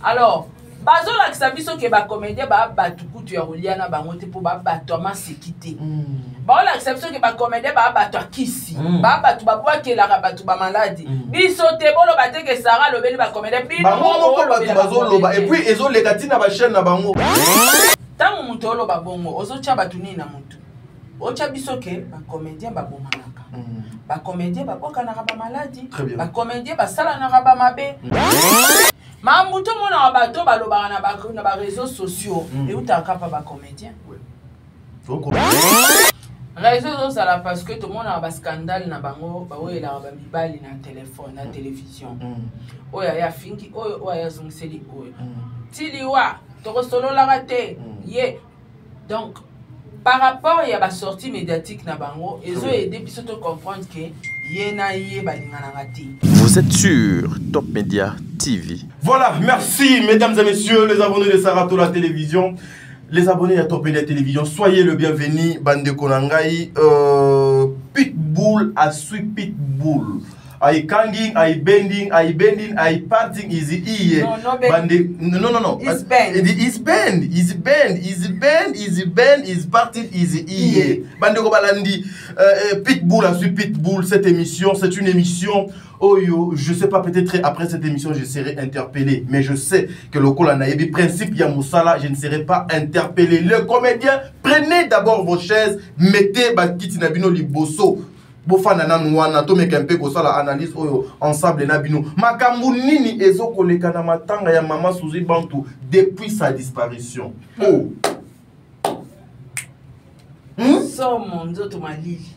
Alors, bazo la kisabiso ke ba comédien ba batu kutu ya Oliana bango te po ba batu ma sécurité. Ba la kisabiso ke ba comédien ba batu akisi. Ba batu ba bwa ke la batu ba maladie. Biso te bolo ba te ke Sarah lobeli ba comédien bi. Ba mo ko batu bazo loba et puis ezo lekati na ba chaîne na bango. Tango mutu oloba bongo ozo tia batu nini na mutu. Ocha biso ke ba comédien ba bomanaka. Ba comédien ba boka na ba maladie. Ba comédien ba sala na ba mabe. Mambuto mona bato balobaka na ba réseaux sociaux et utaka pa ba comédien. Réseaux sociaux parce que tout le monde a ba scandale na bango ba oyela ba mibali na téléphone na télévision. Oya ya fingi oya zungseli oya. Tiliwa to solo la raté. Ye. Donc par rapport à la sortie médiatique na bango, ils ont aidé biso to comprendre que vous êtes sur Top Media TV. Voilà, merci mesdames et messieurs, les abonnés de Sarato la télévision, les abonnés à Top Media Télévision, soyez le bienvenu, bande Konangai, Pitbull à Sweet Pitbull. I kanging, I bending, I parting is easy. No. It's bend, is parting is easy. Bande Kobalandi, Pitbull à Sweet Pitbull, cette émission, c'est une émission. Oh yo, je sais pas, peut-être après cette émission, je serai interpellé. Mais je sais que le Kolanaïbi, principe Yamoussala, je ne serai pas interpellé. Le comédien, prenez d'abord vos chaises, mettez Bakiti Nabino Liboso. Bofana nwana to mekempe ko sala analyse oyo ensemble na bino makambu nini ezokoleka na matanga ya mama Suzy Bantu depuis sa disparition. Oh so monzo to malili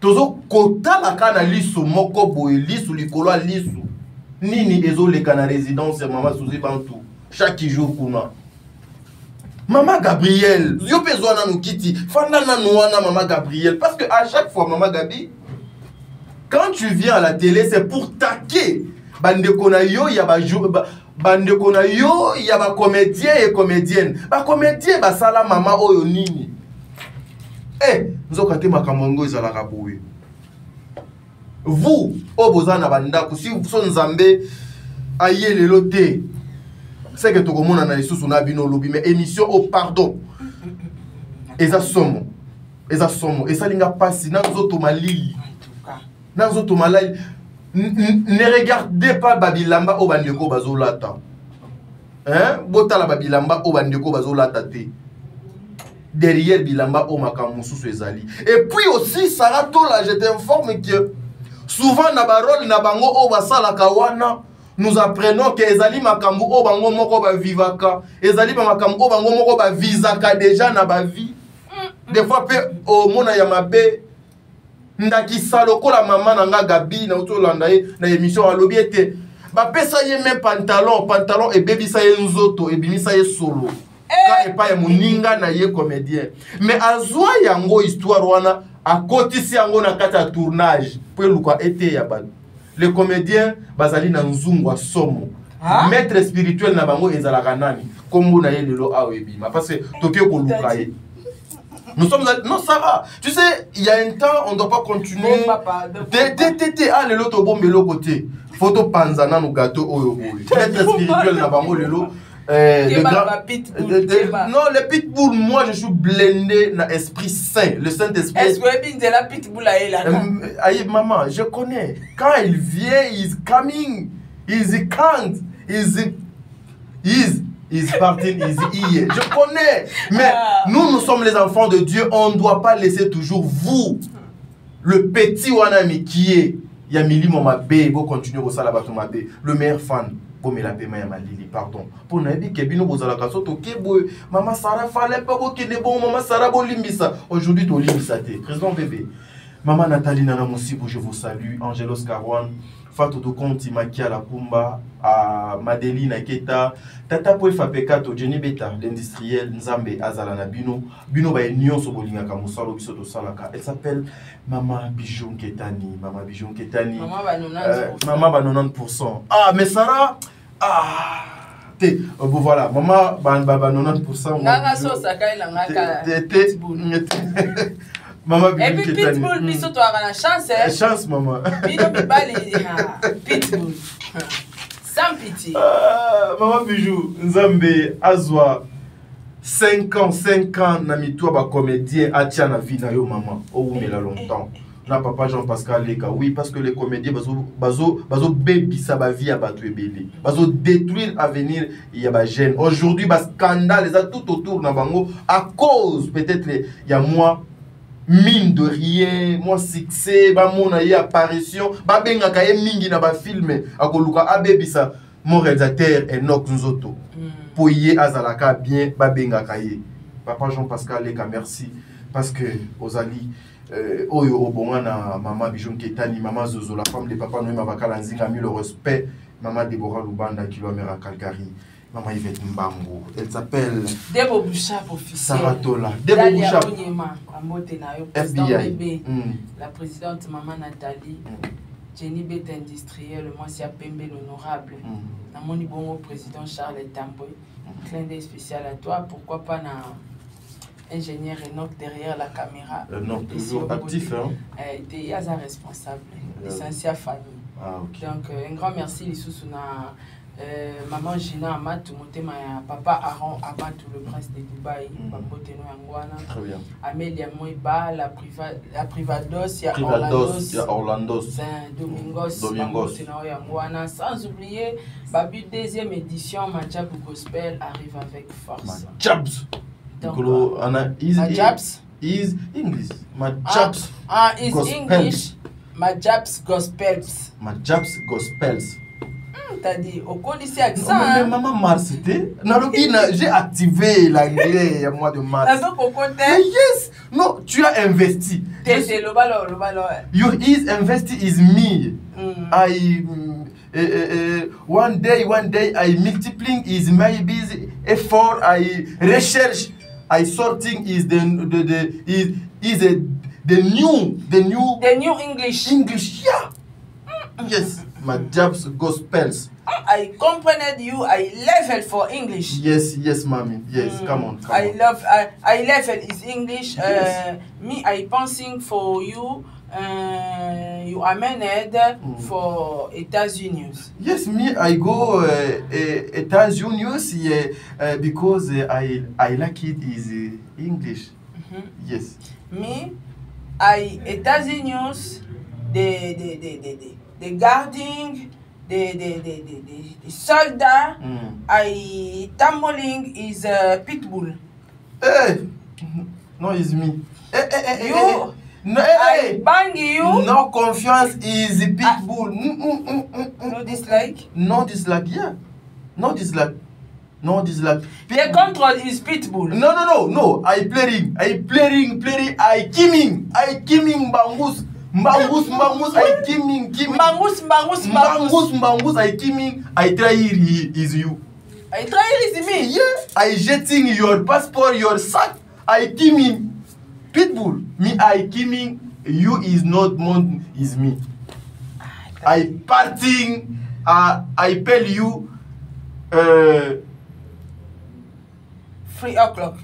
tozo kota la kana lisu moko boye lisu likolo lisu nini ezoleka na résidence ya mama Suzy Bantu chaque jour kuna. Maman Gabrielle, yo besoin na nous fanda na nouana maman Gabrielle parce que à chaque fois maman Gabi quand tu viens à la télé c'est pour taquer bande kona yo ya ba bande kona yo ya ba comédien et comédienne ba comédien ba sala maman oyo nini nzokate makamongo ezala kaboye vous obozana banda si vous son nzambe ayele loté. C'est que tout le monde a les sous na bino lobby mais émission au pardon. Et ça somme. Et ça linga passe dans auto malili. Dans auto malili. Ne regardez pas Babilamba au bandeko bazolata. Hein? Botala Babilamba au bandeko bazolata te. Derrière Bilamba au makamusu ezali. Et puis aussi Sarato là je t'informe que souvent na barol na bango au basala kawana. Nous apprenons que ezali makambu o bango moko ba vivaka ezali ba makambu o bango moko ba visaka déjà na ba vie des fois pe o mona ya mabe ndaki saloko la maman nanga Gabi na utolanda ye na émission alobi ete ba pesa ye même pantalon et baby sa ye nzoto et bimisa ye solo ka epa ya muninga na ye comédien mais azwa yango histoire wana akotisi yango na kata tournage pour luka ete ya ba. Les comédiens bazali na nzungwa somo maître spirituel na bango ezalaka nani kombo na ye lelo awebima parce que toke ko lukaye nous sommes non ça va tu sais il y a un temps on doit pas continuer ah lelo to bombelo côté photo panzana no gâteau oyo boy maître spirituel na bango lelo le grand... Non, le pitbull, moi je suis blindé dans l'esprit saint, le Saint-Esprit. Est-ce que la pitbull là? Aïe, maman, je connais. Quand il vient, il est coming, il est can't, il est parti, il est. Je connais. Mais nous sommes les enfants de Dieu, on ne doit pas laisser toujours vous, le petit Wanami qui est, Yamili Momabe, vous continuez au Salabato Mabe, le meilleur fan. Comme la paiement ya malili pardon pour nabi kebino bozala kasoto kebo mama Sarah fallait pas que les bon maman Sarah bolimbisa aujourd'hui to limbisa te président bébé maman Nathalie Nana Mosibo je vous salue Angelos Karwan Fatou to Konti Makia la Kumba à Madeline Aketa Tata Poefa Pekato Jenny Beta l'industriel Nzambe Azala na bino ba union so bolinga ka musalo biso to salaka elle s'appelle Maman Bijon Ketani Maman Bijon Ketani Maman ba 90%. Ah mais Sarah bon voilà maman ba 90%. Nanga so sakai la ngaka. Maman et puis pitbull biso to a la chance chance maman. Bino bibali pitbull. Sans pitié. Maman Bijou, Nzambe Azwa 5 ans na mitwa ba comédien atia na vie na yo maman. Oh mais là longtemps. Na papa Jean-Pascal Leka. Oui, parce que les comédiens bazo baby ça ba vie à battre belé. Bazo détruire l'avenir il y a ba jeune. Aujourd'hui ba scandale les a tout autour na bango à cause peut-être il y a moi mine de rien, moi succès, ba mona y apparition, ba benga ka mingi na ba filmer akoluka abebisa mon réalisateur Enoch Nzoto. Pour y azalaka bien ba benga ka ye. Papa Jean-Pascal Leka merci parce que Ozali oyo obonga na maman Bijou Ketani, maman Zozo la femme de papa Noé Mabakala Nzinga mis le respect, maman Deborah Lubanda kilomètre à Calgary. Maman Yvette Mbambo, elle s'appelle Debo Bouchard officiel. Saratola. Debo Bouchard. FBI. La présidente maman Nathalie. Jenny Bête industrielle, moi c'est Pembe l'honorable. Namoni Bongo président Charles Tamboué. Clin d'œil spécial à toi. Pourquoi pas na ingénieur Enoch derrière la caméra. Enoch toujours actif hein. Il y a un responsable. Essentiel famille. Ah, okay. Donc un grand merci les sous-suna. Maman Gina Amatou, papa Aaron Amatou, le prince de Dubaï, très bien. Amélia Moiba, la Privados, il y a Orlando, Domingos, sans oublier, Babu deuxième édition, Majab Gospel arrive avec force. Majabs. Majabs is English. Majabs. Is English. Majabs Gospels. Majabs Gospels. T'as dit, au cours d'ici accent. Mais maman Mars, c'était. J'ai activé l'anglais il y a mois de mars. Yes! Non, tu as investi. C'est le ballon, le ballon. You is investi is me. I one day I multiplying is maybe effort. I research. I sorting is the new English. English, yeah. Yes. Majabs Gospels. I comprehended you. I level for English. Yes, mommy. Yes, come on. I level is English. Yes. Me, I pensing for you. You are managed for États-Unis. Yes, me, I go États-Unis because I like it is English. Yes. Me, I États-Unis the guarding, the soldier, I tumbling is Pitbull. Hey, no, it's me. You, no, I bang you. No confiance is Pitbull. No dislike. No dislike, yeah. No dislike. No dislike. The control is Pitbull. No. I playing. I kiming bangus. Mbangus, I kiming. Mbangus, I kiming. I try is you. I try is me. Yeah. I jetting your passport, your sack. I kiming. Pitbull. Me, I kiming. You is not mountain, is me. I parting. I pay you. 3 o'clock.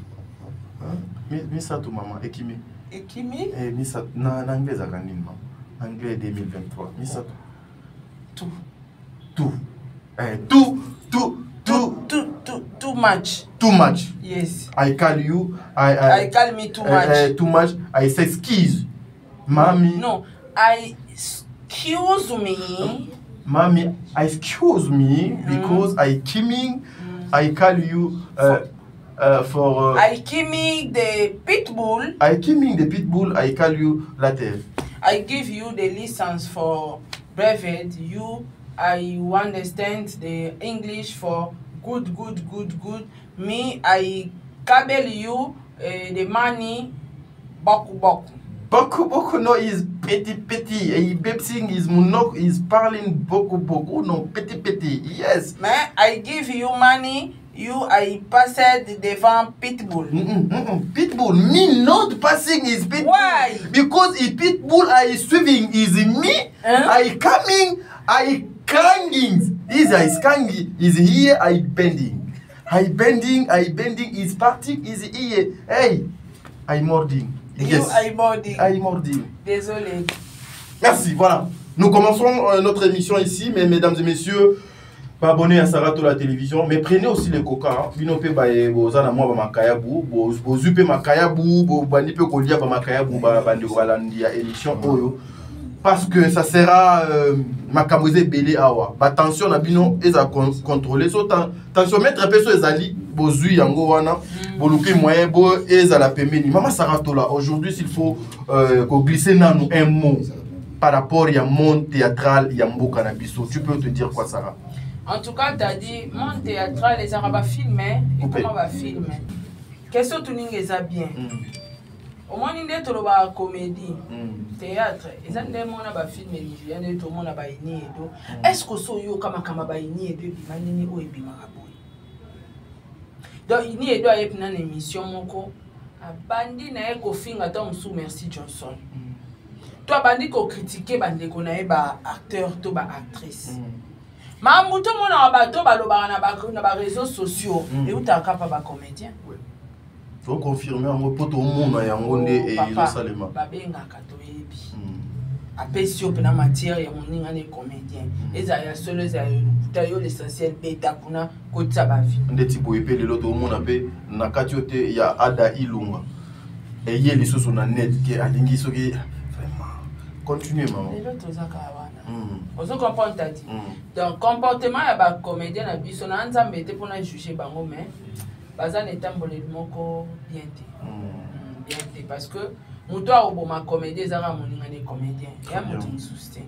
Mi sa tu mama, ekimi. Ekimi? Mi sa na anglais za kanini mama. Anglais 2023. Mi sa tu. Too much. Too much. Yes. I call you. I call me too much. Too much. I say excuse. Mommy. No. Excuse me. Mommy, excuse me because I kiming. I call you for. I kiming the Pitbull. I kiming the Pitbull. I call you later. I give you the license for brevet. I understand the English for good. Me, I cable you the money. Boku. Boku no is petit. A babsing is monok is parling boku no petit. Yes. Man, I give you money. I passed devant Pitbull. Pitbull, me not passing is Pitbull. Why? Because if Pitbull I swimming is me, I coming, I clanging. Is clanging is here, I bending is parting is here. Hey, I mording. Yes. I mording. Désolé. Merci, voilà. Nous commençons notre émission ici, mais mesdames et messieurs, pas abonné à Sarato la télévision, mais prenez aussi les coca. Bino pe ba bozana moi ba makayabu, bozupe makayabu, bo bandi pe kolia ba makayabu ba bandi ko balandi ya émission oyo. Parce que ça sera makamouze belé awa. Ba tension na bino eza contrôler so tension mettre peso ezali bozui yango wana, boluki moyen bo ezala pembeni. Maman Sarato là aujourd'hui s'il faut glisser dans nous un mot par rapport à monde théâtral Yambo Cannabiso, tu peux te dire quoi Sarah? En tout cas, tu as dit, mon théâtral, les arabes filmés, et comment va filmer? Question que tu n'as bien. Au moins, il y a des comédie, théâtre, et ça, il y a des films, il y a des films, est-ce que so yo kama ba ini et deux bimanini o ebi maraboy? Donc, il y a une émission, moko, bandi na eko finga tom sous merci Johnson. Toi, bandi ko critiquer bandi ko na ba acteur, to ba actrice. Ma muto mona bato baloba na ba réseaux sociaux et où t'as capable ba comédien. Oui. Faut confirmer en poto tout le monde ya ngonde et ils salema. Ba benga kato ebi. Apesio pena matière ya moninga ne comédien. Eza ya solo za yo l'essentiel beta kuna ko tsa ba vie. Ndeti boyepe lelo tout le monde ape na katiote ya Ada Ilunga. Et yé les sous na net qui alingi soki vraiment. Continuez maman. Vous comprenez ta dit. Donc comportement ya ba comédien na biso na nzambe te pona juger bango mais baza netambole moko bien te. Bien te parce que muto oboma comédien zara moninga ne comédien et mutu soutien.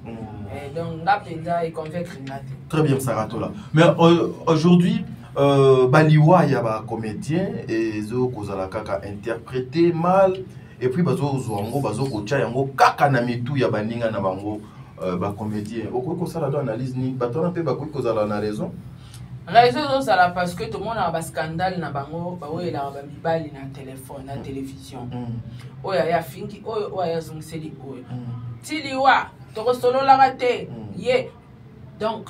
Et donc nga penda et convaincre ngate. Très bien Sarato là. Mais aujourd'hui baliwa ya ba comédien et zo kozala kaka interpréter mal et puis bazo zongo bazo kocha yango kaka na mitu ya baninga na bango. Ba comédien okoko sala do analyse ni batona pe ba ko zala na raison ça parce que tout le monde a un scandale na bango ba oyo la ba mibali na téléphone na télévision oyo ya finki oyo ya zungseli oyo tiliwa to solo la raté ye donc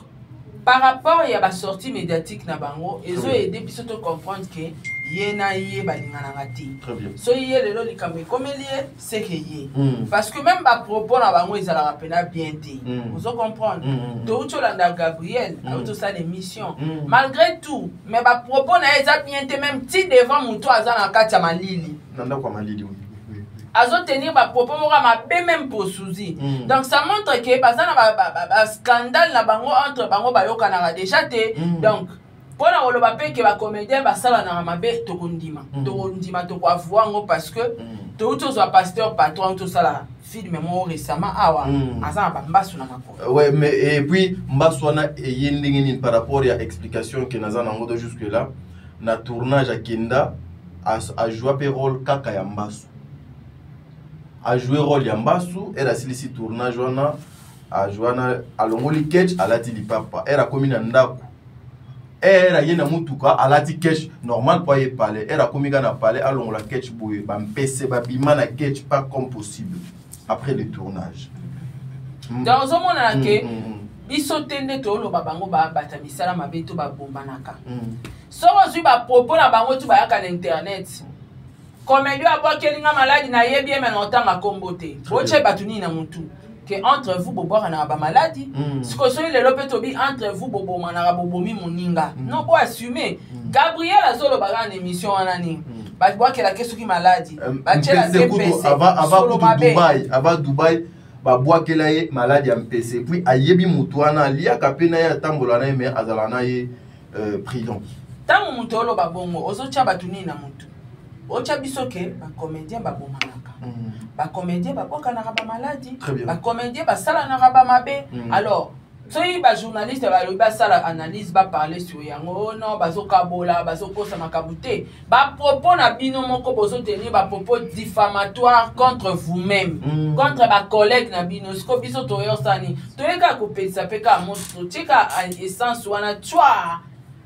par rapport à la sortie médiatique na bango ezo aider biso to comprendre que yena yé balingana ngati. Très bien. So yé le loli kamé comme lié c'est que yé. Parce que même ba propos na bango ils ala rapena bien dit. Vous comprendre. To landa Gabriel, auto ça l'émission. Malgré tout, mais ba propos na eza bien té même ti devant muto aza na kati ya malili. Nanda kwa malili oui. Azo tenir ba propos mora ma même pour souzi. Donc ça montre que bazana ba scandale na bango entre bango ba yokana déjà té. Donc pour la rôle que va comédien va ça na mabe tokondima toko parce que tout soit pasteur patron tout ça la film moi récemment awa asa ba mbasu na mako. Ouais mais et puis mbasu na yendingini par rapport à explication que naza nango jusque là na tournage à Kenda a joué rôle kaka ya mbasu a joué rôle ya mbasu et la silisi tournage wana a joué na alongoli ketch alati li papa era komi na ndako. Era yena mutuka alati catch normal pour y parler. Era komiga na parler along la catch boye ba mpese ba bima na catch pas comme possible après le tournage. Dans ce moment là que biso tende to lo babango ba bata misala mabeto ba bombanaka. So ozu ba propos na bango tu ba yaka na internet. Comédien abo kelinga maladi na yebi e menotanga kombote. Boche batuni na mutu. Que entre vous bobo na ba maladie ce que soyez le lopetobi entre vous bobo manara bobomi moninga non pour assumer Gabriel azolo ba en émission anani ba boa que la question qui maladie ba tchela DPC avant Dubaï ba boa que la maladie am PC puis ayebi mutuana lia kapena ya tambola na mais azalana ye prison tango mutu lo ba bongo ozo cha batuni na mutu ocha bisoke ba comédien ba bomana ba comédien ba boka na ba maladie ba comédien ba sala na ba mabe alors soyi ba journaliste ba sala analyse ba parler sur yango non bazoka bola bazokosa makabute ba propos na bino moko bozo tenir ba propos diffamatoires contre vous-même contre ba collègue na bino sko biso to yosani to yeka ko pesa peka montre tika essence wana twa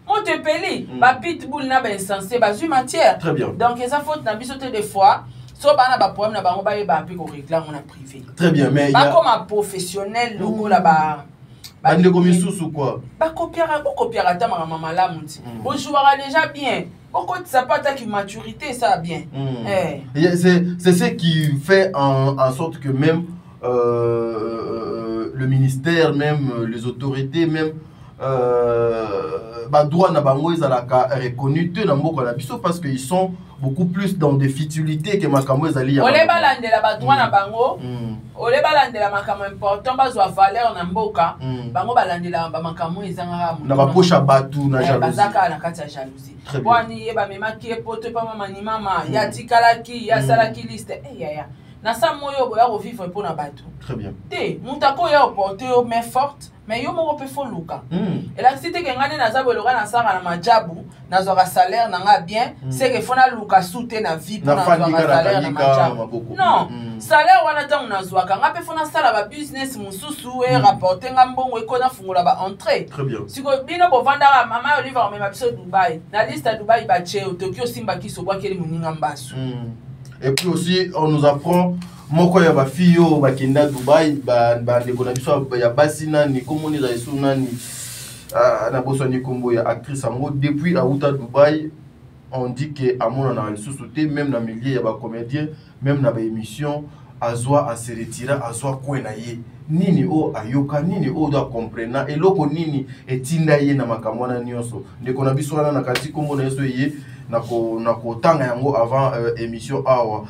monte peli ba pitbull na ba insensé ba ju matière donc ça faute na biso te des fois. So bana ba problème na bango ba yeba pe ko réclame on a privé. Très bien mais ba comme un professionnel logo là ba bande comme sous quoi. Ba copiera ta maman la muti. Bon jouera déjà bien. Pourquoi ça pas ta qui maturité ça bien. C'est ce qui fait en sorte que même le ministère même les autorités même droit na bango ezalaka reconnu te na mboka na biso parce qu'ils sont beaucoup plus dans des futilités que makambo ezali ya ole balandela ba droit na bango ole balandela makambo important bazwa valeur na mboka bango balandela ba makambo ezanga na ba pocha batu na jalousie bazaka na kati ya jalousie bwani ye ba memaki poto pa mama ni mama ya tikalaki ya salaki liste ya na sa moyo boya ko vivre pour na batu très bien te mutako ya porter yo main forte mais yo moko pe fo luka et la cité que ngane na zabo loka na sanga na majabu na zo salaire na nga bien c'est que fona luka soute na vie pour na zo salaire na majabu non salaire wana tangu na zo ka nga pe fona sala ba business mususu e rapporter nga mbongo eko na fungula ba entrée très bien siko bino bo vanda mama Oliver me biso Dubai na liste Dubai ba cheo Tokyo Simba kiso bwa keli muninga mbasu. Et puis aussi on nous apprend moko ya ba fiyo ba kenda Dubai ba ndeko na biso ya basina ni komoni za isuna ni na boso ni kombo ya actrice ango depuis à Outa Dubai on dit que amona na sous-souté même na milieu ya ba comédien même na ba émission azwa a se retirer azwa kwena ye nini o ayoka nini o do comprendre eloko nini etinda ye na makamwana nyonso ndeko na biso wana na kati kombo na yeso ye na ko tanga yango avant émission awa.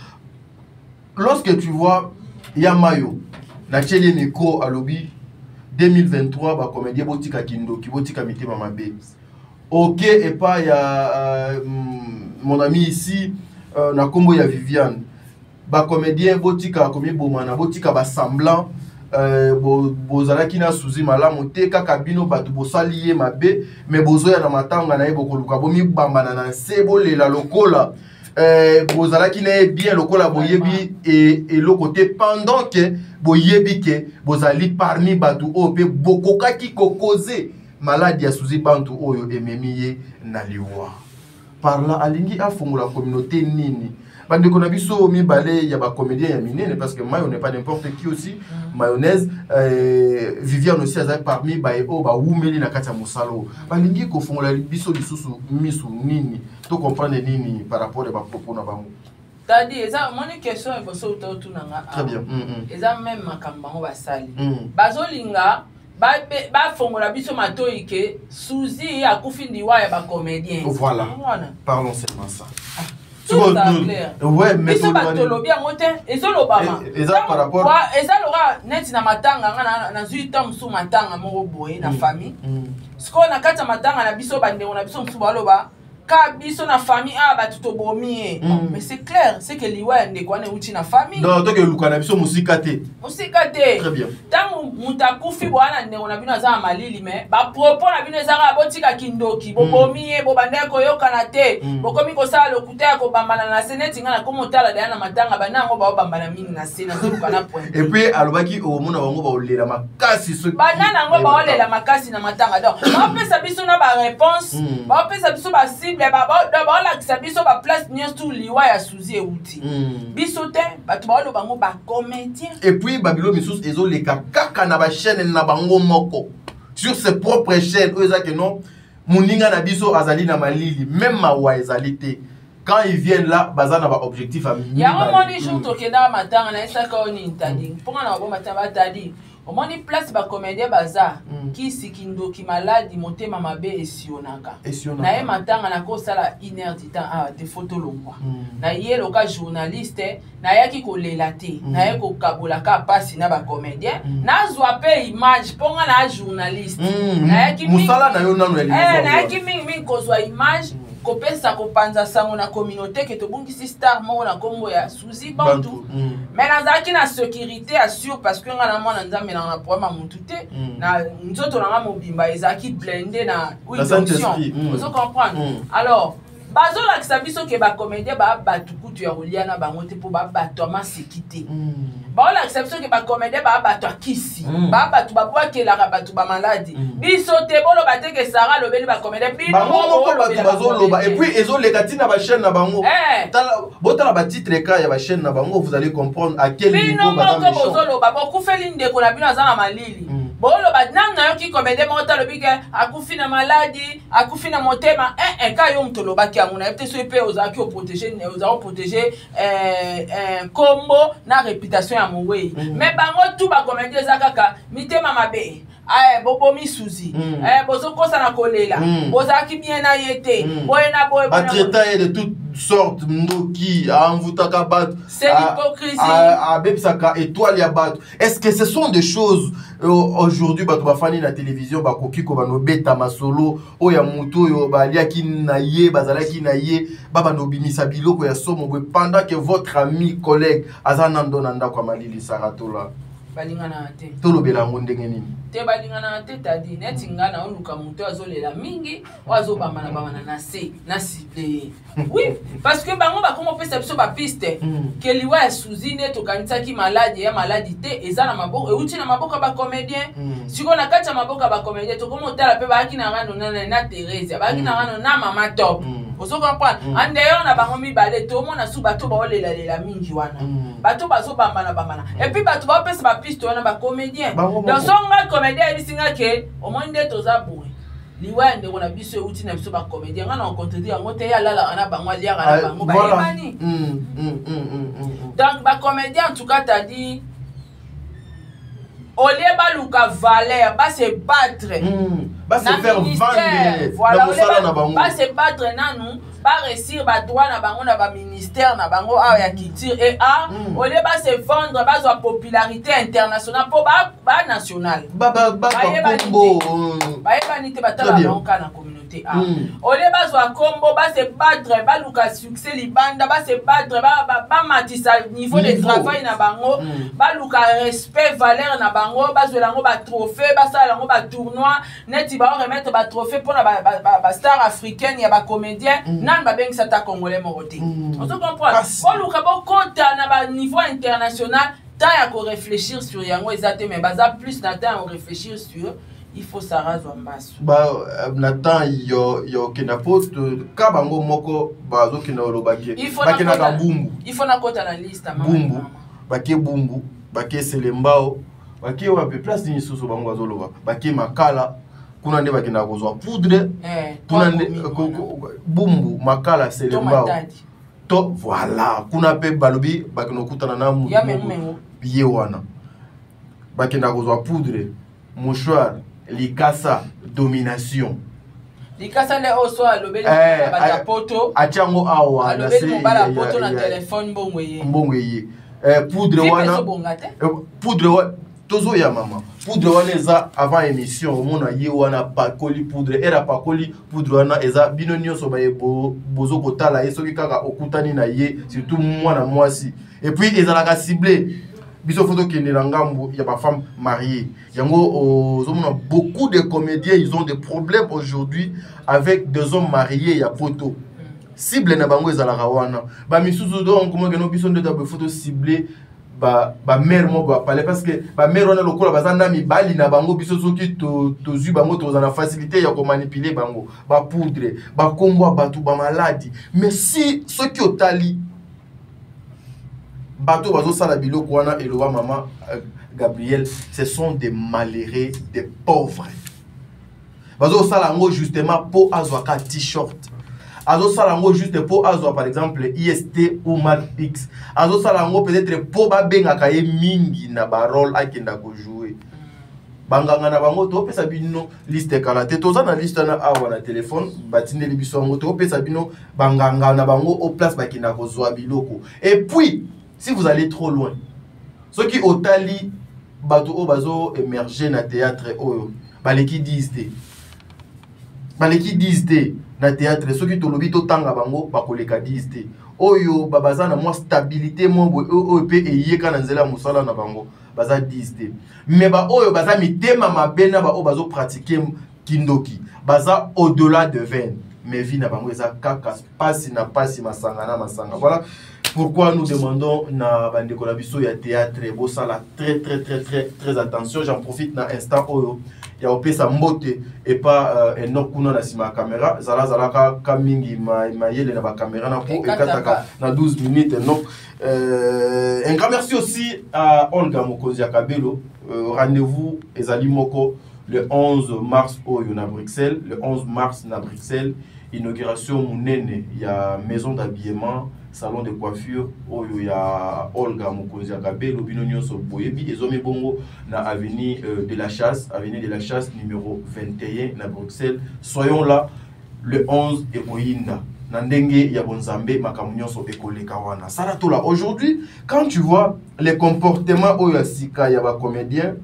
Lorsque tu vois Yamayo na tcheli micro à lobby 2023 ba comédien botika kindoki botika mitema mabe. OK et pas ya mon ami ici na kombo ya Viviane ba comédien botika komi bomana botika ba semblant bozalaki na suzi malamu te kaka bino batu bosali ye mabe mais bozoya na matanga na ye bokoluka bomi bambana na sebo lela lokola bozalaki na bien lokola boyebi et le côté pendant que boyebi ke bozali parmi batu o pe bokokaki kokoze maladie ya suzi bantu oyo ememi ye na liwa par là alingi afungula communauté nini bandeko na biso mibale ya ba comédien ya minene parce que Mayo n'est pas n'importe qui aussi mayonnaise Viviane aussi azali parmi ba o ba wumeli na kati ya musalo balingi ko fungula biso lisusu misu nini to comprendre nini par rapport à ba propos na bango tadi eza moni question e boso uto na nga très bien eza même makamba ngo basali bazolinga ba fongola biso matoi ke Suzy akufi ndiwa ya ba comédien voilà parlons seulement ça ouais mais biso batolobi yango te ezolobama eza par rapport ezaloka neti na matanga nga na zui temps musu matanga moko boye na famille siko na kati ya matanga na biso bandeko na biso musu baloba ka biso na famille batu to bomi mais c'est clair c'est que liwa ndeko wana uti na famille donc to ke luka na biso musika te très bien tangu mutakufi bwana ndeko na bino za malili mais ba propos na bino ezaka botika kindoki bo bomi bo bandeko yokana te bokomi ko sala lokuta ko bambana na seneti ngana ko motala dana matanga banango ba bambana mingi na sena zuluka na point et puis alobaki o mona bango ba olela makasi so banana ngo ba olela makasi na matanga donc ba pesa biso na ba réponse ba pesa biso ba ba la kisabiso ba place nyonso liwa ya Suzy euti biso te batu ba lo bango ba comédien et puis babilo misus ezo leka kaka na ba chaîne na bango moko sur ses propres chaînes oza que non muninga na biso azali na malili même mawa ezali te quand ils viennent là bazana ba objectif à minimum ya mo moni jour to kenda matanga na esaka oni intadi ponga na bo matanga batadi au moins place ba comédien baza qui sikindo ki maladi motema mabe esionaka na ye matanga na ko sala inerditant des photos longwa na ye loka journaliste na yaki ko lelate na ye ko kabola ka pasi na ba comédien na zwa pe image ponga na journaliste na yaki musala na yo nanu na yaki mingi ko zwa image ko pesa ko panza sango na communauté que to bungisi star mo na kombo ya Suzy bantu mais nazaki na sécurité assure parce que ngana mwana nzambe na problème mutu te na nzoto na mobimba ezaki blindé na fonction vous comprenez alors bazo la kisabiso ke ba comédien ba batu kutu ya Oliana bango te po ba batu ma sécurité ba la kisabiso ke ba comédien ba batu akisi ba batu ba bwa ke la batu ba maladie biso te bolo ba te ke Sarah lobeli ba comédien bi bango ko batu bazo loba et puis ezo le katina ba chaîne na bango botala ba titre ka ya ba chaîne na bango vous allez comprendre à quel niveau ba dans bozo loba boku feli ndeko na bino azana malili bolo ba nanga yo ki comédien mo ta lobi ke akufi na maladie akufi na motema ka yo mto loba ki amuna peut-être so pe ozaki o protéger combo na réputation ya mowe mais bango tout ba comédien zakaka mitema mabe bobomi suzi bozokosa na kolela bozalaki bien na ye te boye na boye batraita ye de toutes sortes ndoki amvutaka bato c'est l'hypocrisie abebisaka étoile ya bato. Est-ce que ce sont des choses aujourd'hui bato bafani na télévision bakoki ko banobeta masolo oya mutu oyo baliaki na ye bazalaki na ye babanda obimisa biloko ya somo boye pendant que votre ami collègue aza na ndo na ndako ya malili saratola balingana te tolobela ngo ndenge nini te balingana te tadi neti nga na oluka mutu azolela mingi azobambana bamana na se na cible oui parce que bango bakomo pesa biso bapiste ke liwa ya suzi nde tokanisaki maladi ya maladi te eza na maboko euti na maboko ya bacomédien siko na kati ya maboko ya bacomédien tokomi otala mpe baaki na rano na Thérèse baaki na rano na mama top ozo comprendre andeyo na bango mibale tomona su bato baolelalela mingi wana bato bazobambana bambana et puis bato bapesa bapiste wana bacomédien donc songa comédien ebisinga ke omoi nde toza boye liwa ndeko na biso euti na biso bacomédien nga na rencontre yango te alala na bango aliaka na bango bayebani donc bacomédien en tout cas t'as dit au lieu baluka valeur se battre se faire vendre voilà se battre nanu réussir ba droit na bango na ba ministère na bango ya culture et art au lieu se vendre bazwa popularité internationale pour ba national bayebani te batala bango na communauté art au lieu bazwa combo se battre baluka succès libanda se battre ba matisa niveau de travail na bango baluka respect valeur na bango bazwa lango ba trophée basala lango ba tournoi neti ba remettre ba trophée pour na ba star africaine ya ba comédien nan ba bengisa ta congolais moroté on se comprend boluka bokota na ba niveau international ta ya ko réfléchir sur yango ezate mais baza plus na temps à réfléchir sur il faut sarazwa mbaso na temps yo kena poste ka bango moko bazo kena olobaki bakena ka bumbu il faut na kota na liste bumbu bake bumbu bake selembao bake wa pe place ni soso bango bazoloba bake makala kuna nde bakena kozwa poudre kuna nde bumbu makala selembao to voilà kuna pe balobi bakena kutana na mu biye wana bakena kozwa poudre mouchoir likasa domination likasa le oso alobeli ba poto achango awa na se ba poto na téléphone mbongwe poudre wana poudre wana tozo ya mama poudre wana eza avant émission omona ye wana pakoli poudre era pakoli poudre wana eza bino nyonso baye bozo kotala ye soki kaka okutani na ye surtout mwana mwasi et puis ezalaka ciblé biso photo kende na ngambo ya ba femme mariée yango ozomona beaucoup de comédiens ils ont des problèmes aujourd'hui avec des hommes mariés ya photo cible na bango ezalaka wana ba misusu donc comment que no biso nde ta photo ciblée ba mère mo ba parler parce que ba mère wana lokola bazana mibali na bango biso soki tozu bango toza na facilité ya ko manipuler bango ba poudre ba kombo batu ba maladie mais si soki otali bateau bazo sala biloko wana eloba maman Gabriel ce sont des malheureux des pauvres bazo sala ngo justement pour azwaka t-shirt azo sala ngo juste pour azwa par exemple IST ou Malpix azo sala ngo peut-être pour ba bengaka ye mingi na ba rôle akenda ko jouer banganga na bango to pesa bino liste kala te toza na liste na awa na téléphone batindeli biso ngo to pesa bino banganga na bango au place bakina ko zwa biloko et puis si vous allez trop loin, ceux qui otali bato bazo émerger na théâtre oyo, baleki disde. Baleki disde na théâtre, ceux qui tolobi to tanga bango bakoleka disde. Oyo babaza na moi stabilité mo oyo pe eyeka na nzela musala na bango, baza disde. Mais ba oyo baza mitema mabena ba oyo bazo pratiquer kindoki, baza au-delà de 20. Mais vie na bango eza kaka pasi na pasi masanga na masanga. Voilà pourquoi nous demandons na bandeko na biso ya théâtre bosala très attention. J'en profite na instant oyo ya opesa mbote et pas enok kuna na sima caméra zala ka mingi mayele na ba caméra na po ekataka na 12 minutes enok. Un grand merci aussi à Olga Mokozi Akabelo. Rendez-vous ezali moko le 11 mars oyo na Bruxelles, le 11 mars na Bruxelles. inauguration munene ya maison d'habillement salon de coiffure oyo ya Olga Mokonzi Akabelo bino nyonso boyebi ezomi bongo na avenue de la Chasse numéro 21 na Bruxelles. Soyons là le 11 et Oyinda na ndenge ya bonzambe makambo nyonso ekoleka wana saratola. Aujourd'hui quand tu vois les comportements oyo ya sika ya ba comédien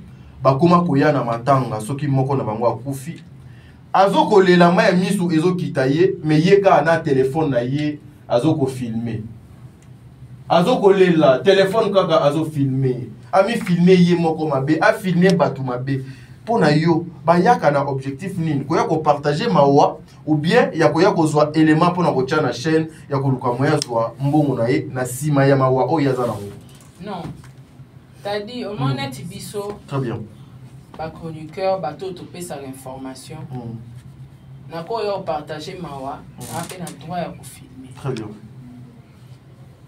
bakoma koya na matanga soki moko na bango akufi azoko lela ma ya misu ezokita ye me yeka na téléphone na ye azoko filmer azoko lela téléphone kaka azo filmer ami filmer ye moko mabe a filmer batu mabe pona yo bayaka na objectif nini koya ko partager mawa ou bien ya koya ko zwa élément pona ko tia na chaîne ya ko luka moya zwa mbongo na ye na sima ya mawa o yaza na ngo. Non, t'as dit au moins net biso très bien ba chroniqueur bateau to pesa l'information na ko yo partager mawa après na droit ya ko filmer. Très bien.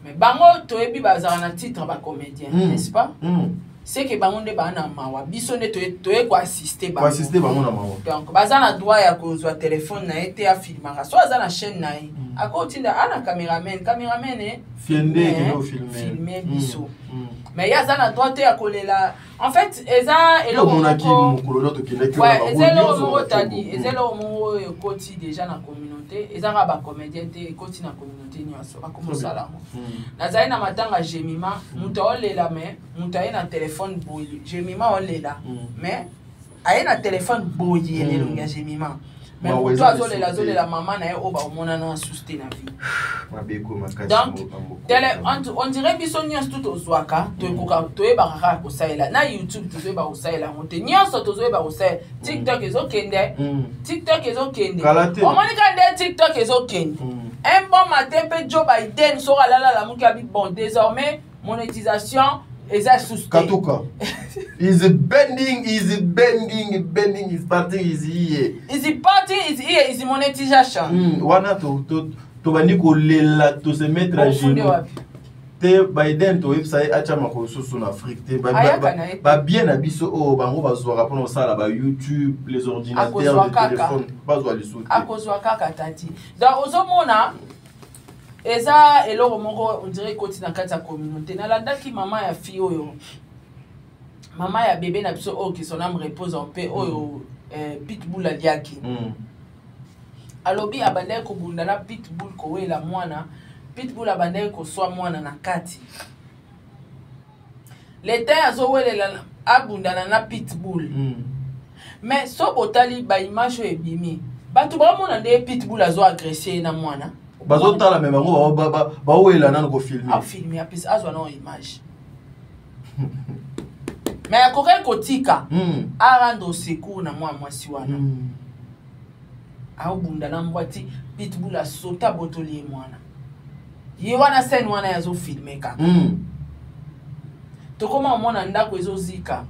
Mais bango to ebi bazara na titre ba comédien, n'est-ce pas? C'est que bango nde ba na mawa biso ne to e ko assister bango. Assister bango na mawa. Donc bazana droit ya ko zo téléphone na été a filmera. So azana chaîne na yi. Akotinda ana cameraman fiende ke filmer biso. Mais ya zana droit te ya kolela. En fait, eza elo monaki mukolo to kineki na ba. Ezelo mo tadi, ezelo mo koti déjà na communauté, ezanga ba comédien te koti na communauté nyonso akomosala ngo. Nazali na matanga Jemima, muto olela mais muto aye na téléphone boye. Jemima olela. Mais aye na téléphone boye elonga Jemima. Mais muto azolela maman na ye oba omona na souster na vie. Donc, on dirait biso nyonso tout ozwaka toyebaka kosalela na YouTube tozoyeba kosalela ngo te nyonso tozoyeba kosalela TikTok ezokende omonika nde TikTok ezokende un bon matin mpe Joe Biden soka alala muki abi bon désormais monétisation eza souste katuka is bending is parting is monétisation wana to bandi ko lela to se mettre à genoux te Biden to website achama ko susu na Afrique te ba bien na biso o bango bazwaka pona sala ba YouTube les ordinateurs de téléphone bazwa les sous akozwa kaka tati donc ozomona eza eloko moko on dirait koti na kati ya communauté na landaki mama ya fille oyo mama ya bébé na biso oyo qui son âme repose en paix oyo Pitbull aliaki alobi abandai ko bunda na Pitbull ko wela mwana Pitbull abandai ko swa mwana na kati l'état azo welela abunda na Pitbull mais so botali ba image ebimi batu ba mona nde Pitbull azo agresser na mwana bazotala me bango ba wela nanu ko filmer a filmer apis azwa na image mais akokai kotika a rendre secours na mwasi wana aobunda na mbwati Pitbull asota botoli mwana ye wana scène wana yazo filmer kaka tokoma omona ndako ezozika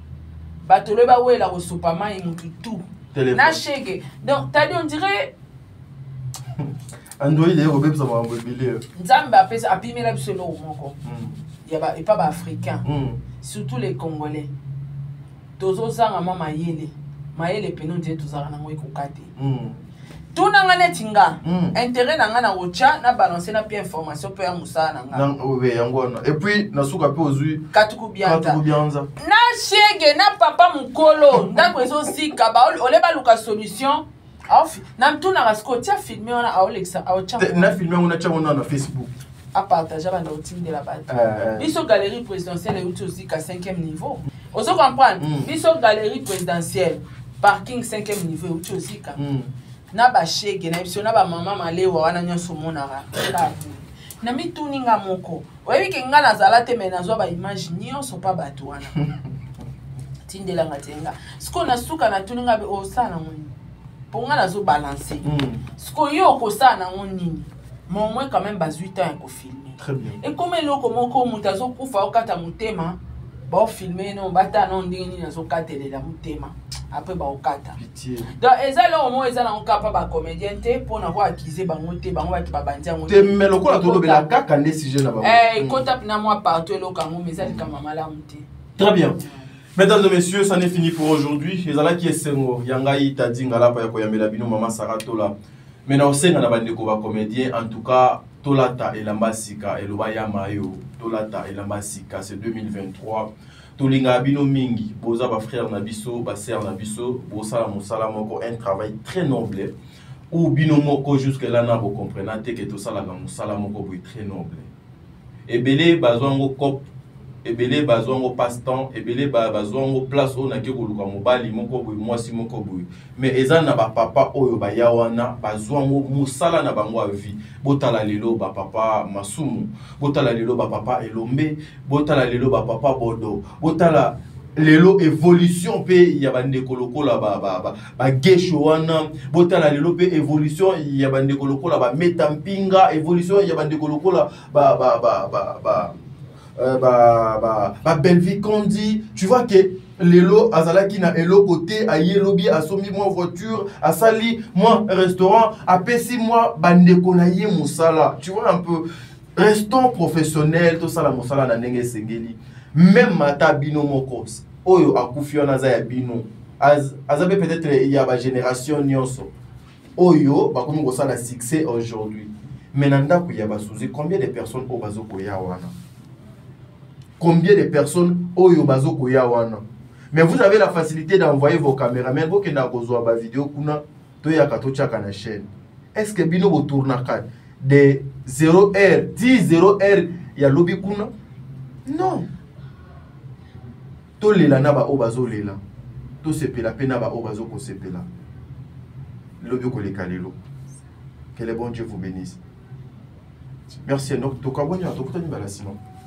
bato le ba wela ko superman mutu tout na shege donc t'as dit on dirait Andoi le ko bebisa mambo ebile nzamba apesa apimela biso lo moko ya ba et pas ba africain surtout les congolais tozo zanga mama mayele penonte tozaka nango ekokate tuna ngane tinga intérêt na ngana ocha na balancer na bien information pe ya musala na ngana oui yangona et puis nasuka pe ozui katuku bianza na shege na papa mukolo ndako ezo sika ba oleba luka solution na mtuna rasko tia filmer ona aolexa aocha na filmer ona cha ona na Facebook a partager banda otime de la base biso galerie présidentielle et aussi 5e niveau ozo comprendre biso galerie présidentielle parking 5e niveau aussi na ba shege na biso na ba mama malewa wana nyonso monaka na mituninga moko oyebi ke nga nazala te me nazwa ba image nyonso pa bato wana tindela ngatenga siko na suka na tuninga be osana ngoni ponga nazo balancer siko yo ko sana ngoni mon moins quand même bas 8 ans ko filmer très bien et comme eloko moko mutazo kufa okata mutema ba filmer no bata no ndini nazo katelela mutema après ba okata pitié donc ezala au moins ezala nkapa ba comédien te pour na voir accuser bango te bango ba bandia ngo te meloko la tolo bela kaka nde sujet na bango kota na moi partout eloko ngo mezali kama malamu te très bien. Mesdames et messieurs, ça n'est fini pour aujourd'hui. Et là qui est sengo, yangai tadinga la pa ya koyambela bino mama Saratola. Maintenant, on a un comédien, en tout cas, Tolata et Lambasika et Lobaya Mayo, Tolata et Lambasika, c'est 2023. Tolinga Bino Mingi, Boza, ba frère Nabiso, ba sœur Nabiso, Bosala Moussala Moko, un travail très noble. Ou Bino Moko, jusque là, vous comprenez que tout ça, la Moussala Moko, est très noble. Et Belé, Bazouango Cop, et Belé, Bazouango passe-temps, et Belé, Bazouango place, on a que Mobali, Moko, moi si Moko, mais Eza na ba papa Oyo, ba Yawana, Bazouango, Moussala na bango à vie. Botala Lelo, ba papa Masumu, Botala Lelo, ba papa Elombe, Botala Lelo, ba papa Bodo, Botala Lelo évolution pe yabande koloko la ba gesho wana botala lelo pe évolution yabande koloko la ba metampinga évolution yabande koloko la ba Belvi Kondi. Tu vois que lelo azalaki na elo côté a yelobi a somi moi voiture a sali moi restaurant a pesi moi bandeko na ye musala. Tu vois un peu, restons professionnels tout ça la musala na ndenge sengeli. Même mata bino mokos oyo akufio na za ya bino azabe peut-être il y a ba génération nyonso oyo ba komi ko sala succès aujourd'hui. Mais nanda ku ya ba souzi combien de personnes o bazo ko ya wana, combien de personnes oyo bazo ko ya wana. Mais vous avez la facilité d'envoyer vos caméramans pour que na kozwa ba vidéo kuna to ya kato chaka na chaîne. Est-ce que bino bo tournaka de 0h 10 0h ya lobby kuna? Non. To lela na ba obazo lela. To sepela pe na ba obazo ko sepela. Lobby ko le kalelo. Que le bon Dieu vous bénisse. Merci. Donc to kabonyo to kutani bala Simon.